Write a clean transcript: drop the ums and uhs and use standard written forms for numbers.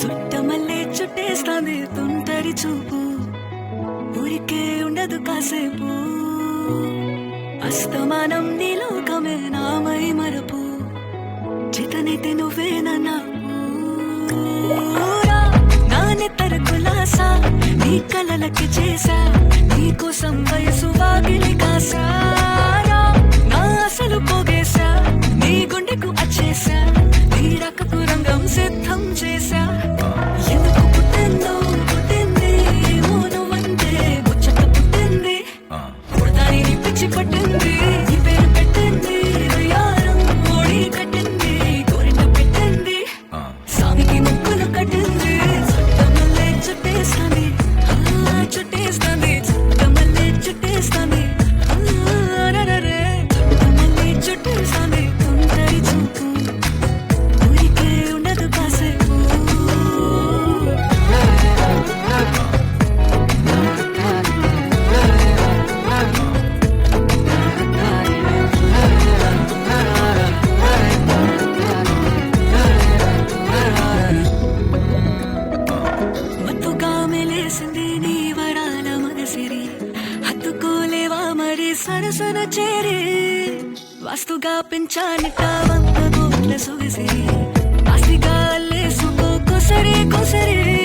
చుట్టమల్లే చుట్టేస్తాంది తుంటరి చూపు, ఊరికే ఉండదు కాసేపు. అస్తమానం నీ లోకమే నామై మరపు, చితనైతే నువ్వేనన్నా నా నెత్తర కులాసా, నీ కలలకి చేసా, నీ కోసం వయసు వాకిలి కాసా. నా అసలు పోగేశా, నీ గుండెకు అచ్చేసా, నీ రకపు రంగం సిద్ధం చేశా. ఎందుకు పుట్టిందో పుట్టింది, ఏమో నువ్వంటే ముచ్చట పుట్టింది. పుడతాని పిచ్చి పట్టింది, నీ పేరు పెట్టింది, వయ్యారం ఓడి కట్టింది, కోరిన పెట్టింది, సామికి ముక్కులు కట్టింది. చుట్టమల్లే చుట్టేస్తాంది, చుట్టేస్తాంది, చుట్టమల్లే చుట్టేస్తాంది, చుట్టమల్లే చుట్టేస్తాంది తుంటరి చూపు, ఊరికే ఉండదు కాసేపు. మత్తుగా మెలేసింది నీ వరాల మగసిరి, హత్తుకోలేవా మరి సరసన చేరి. వాస్తుగా పెంచాలిట 100 కోట్ల సొగసిరి, ఆస్తిగా అల్లేసుకో కొసరి కొసరి.